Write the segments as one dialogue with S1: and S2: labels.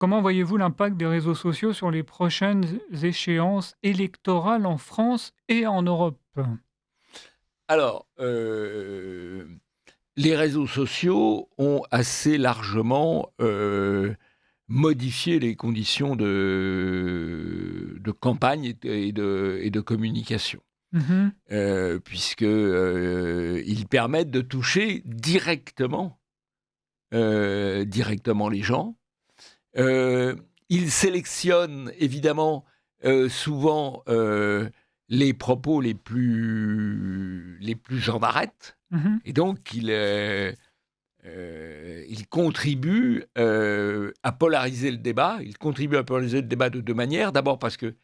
S1: Comment voyez-vous l'impact des réseaux sociaux sur les prochaines échéances électorales en France et en Europe?
S2: Alors, les réseaux sociaux ont assez largement, modifié les conditions de campagne et de communication.
S1: Mmh.
S2: Puisque, ils permettent de toucher directement les gens. Heu, Ils sélectionnent évidemment, souvent, les propos les plus en arrêt
S1: Mmh.
S2: et donc ils contribuent, à polariser le débat. Ils contribuent à polariser le débat de 2 manières. D'abord parce que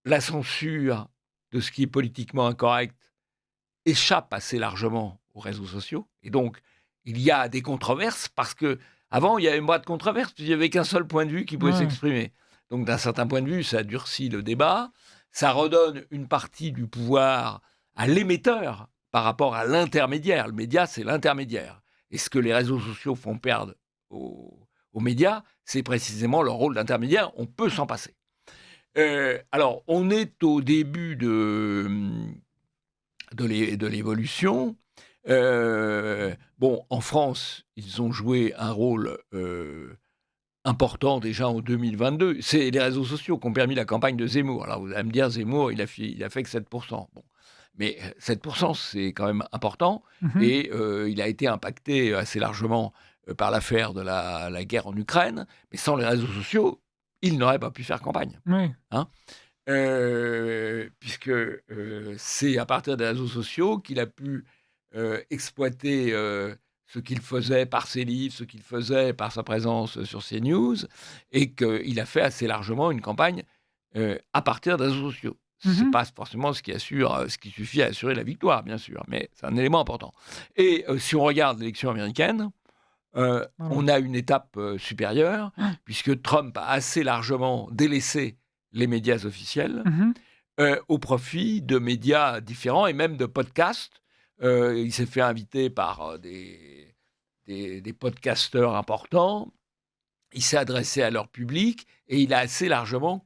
S2: la censure de ce qui est politiquement incorrect échappe assez largement aux réseaux sociaux et donc il y a des controverses parce qu'avant il y avait moins de controverses, il y avait qu'un seul point de vue qui pouvait
S1: Ouais.
S2: s'exprimer. Donc d'un certain point de vue, ça durcit le débat, ça redonne une partie du pouvoir à l'émetteur par rapport à l'intermédiaire. Le média, c'est l'intermédiaire et ce que les réseaux sociaux font perdre aux médias, c'est précisément leur rôle d'intermédiaire, on peut s'en passer. Alors on est au début de l'évolution. Bon, en France, ils ont joué un rôle, important déjà en 2022. C'est les réseaux sociaux qui ont permis la campagne de Zemmour. Alors vous allez me dire: «Zemmour, il a fait que 7. Bon, mais 7 c'est quand même important
S1: Mmh.
S2: et il a été impacté assez largement, par l'affaire de la guerre en Ukraine, mais sans les réseaux sociaux, il n'aurait pas pu faire campagne,
S1: Oui.
S2: hein? Puisque, c'est à partir des réseaux sociaux qu'il a pu, exploiter, ce qu'il faisait par ses livres, ce qu'il faisait par sa présence sur CNews et qu'il a fait assez largement une campagne, à partir des réseaux sociaux. C'est
S1: Mmh.
S2: pas forcément ce qui suffit à assurer la victoire, bien sûr, mais c'est un élément important et si on regarde l'élection américaine,
S1: Voilà.
S2: on a une étape, supérieure puisque Trump a assez largement délaissé les médias officiels,
S1: Mmh.
S2: au profit de médias différents et même de podcasts. Il s'est fait inviter par, des podcasteurs importants. Il s'est adressé à leur public et il a assez largement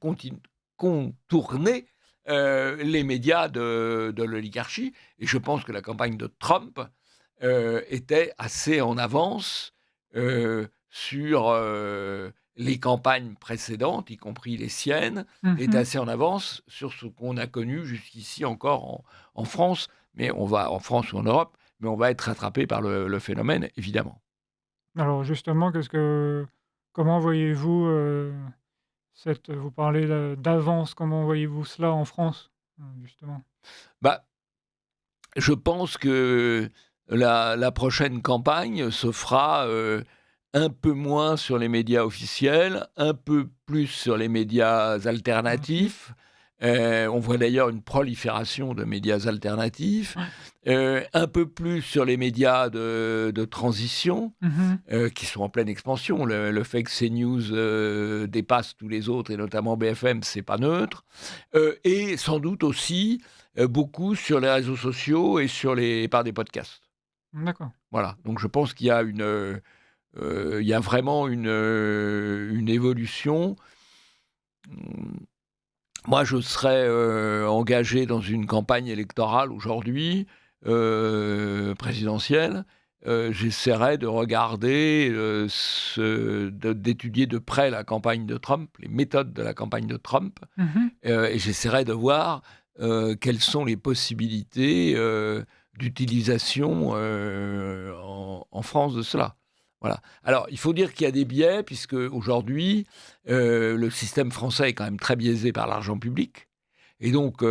S2: contourné, les médias de l'oligarchie et je pense que la campagne de Trump, était assez en avance, sur, les campagnes précédentes, y compris les siennes, est
S1: Mmh.
S2: assez en avance sur ce qu'on a connu jusqu'ici encore en France, mais on va en France ou en Europe, mais on va être rattrapé par le phénomène évidemment.
S1: Alors justement, comment voyez-vous, vous parlez d'avance, comment voyez-vous cela en France, justement?
S2: Bah, je pense que la prochaine campagne se fera, un peu moins sur les médias officiels, un peu plus sur les médias
S1: Alternatif?
S2: alternatifs. On voit d'ailleurs une prolifération de médias alternatifs,
S1: Ouais.
S2: un peu plus sur les médias de transition,
S1: Mmh.
S2: qui sont en pleine expansion. Le fait que CNews, dépasse tous les autres et notamment BFM, c'est pas neutre. Et sans doute aussi, beaucoup sur les réseaux sociaux et par des podcasts.
S1: D'accord.
S2: Voilà, donc je pense qu'il y a il y a vraiment une évolution. Mmh, Moi, je serais, engagé dans une campagne électorale aujourd'hui, présidentielle. J'essaierais de regarder, d'étudier de près la campagne de Trump, les méthodes de la campagne de Trump,
S1: Mmh.
S2: et j'essaierai de voir, quelles sont les possibilités, d'utilisation, en France de cela. Voilà. Alors, il faut dire qu'il y a des biais puisque aujourd'hui, le système français est quand même très biaisé par l'argent public et donc,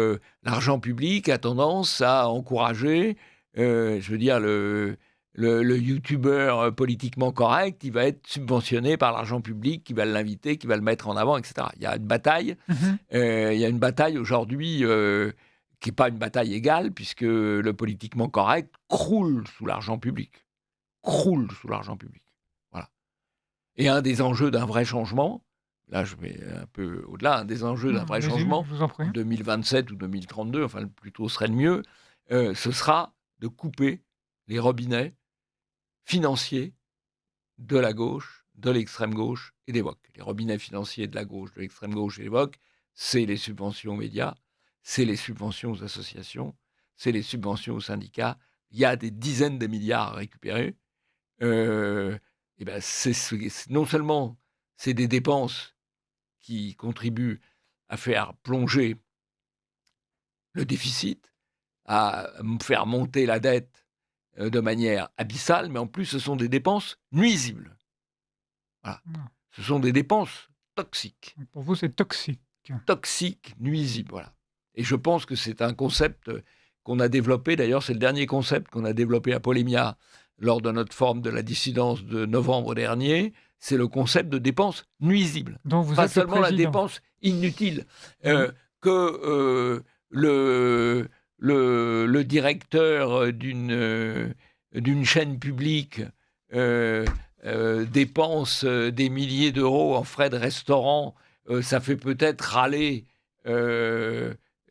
S2: l'argent public a tendance à encourager, je veux dire le youtubeur, politiquement correct, il va être subventionné par l'argent public qui va l'inviter, qui va le mettre en avant et cetera.
S1: Mmh.
S2: Il y a une bataille aujourd'hui, qui est pas une bataille égale puisque le politiquement correct croule sous l'argent public. Croule sous l'argent public. Voilà et un des enjeux d'un vrai changement, là je vais un peu au-delà, un des enjeux d'un vrai
S1: Allez-y,
S2: changement
S1: je vous en prie.
S2: en 2027 ou 2032, enfin le plus tôt serait le mieux, ce sera de couper les robinets financiers de la gauche, de l'extrême gauche et des woke. Les robinets financiers de la gauche, de l'extrême gauche et des woke, c'est les subventions aux médias, c'est les subventions aux associations, c'est les subventions aux syndicats. Il y a des dizaines de milliards à récupérer. Et ben non seulement c'est des dépenses qui contribuent à faire plonger le déficit, à faire monter la dette de manière abyssale, mais en plus ce sont des dépenses nuisibles. Voilà.
S1: Ah.
S2: Ce sont des dépenses toxiques.
S1: Pour vous, c'est toxique.
S2: Toxiques, nuisibles, voilà. Et je pense que c'est un concept qu'on a développé, d'ailleurs c'est le dernier concept qu'on a développé à Polémia lors de notre forum de la dissidence de novembre dernier, c'est le concept de dépenses nuisibles.
S1: Dont vous
S2: Pas
S1: êtes le
S2: seulement la
S1: président.
S2: dépense inutile, que le directeur d'une chaîne publique dépense des milliers d'euros en frais de restaurant, ça fait peut-être râler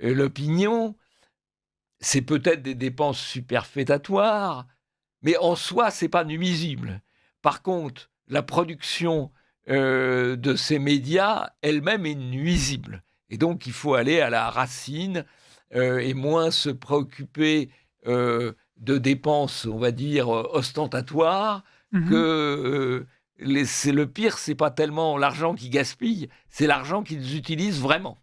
S2: l'opinion, c'est peut-être des dépenses superfétatoires, mais en soi, c'est pas nuisible. Par contre, la production de ces médias elle-même est nuisible. Et donc, il faut aller à la racine et moins se préoccuper de dépenses, on va dire, ostentatoires, que c'est le pire, c'est pas tellement l'argent qu'ils gaspillent, c'est l'argent qu'ils utilisent vraiment.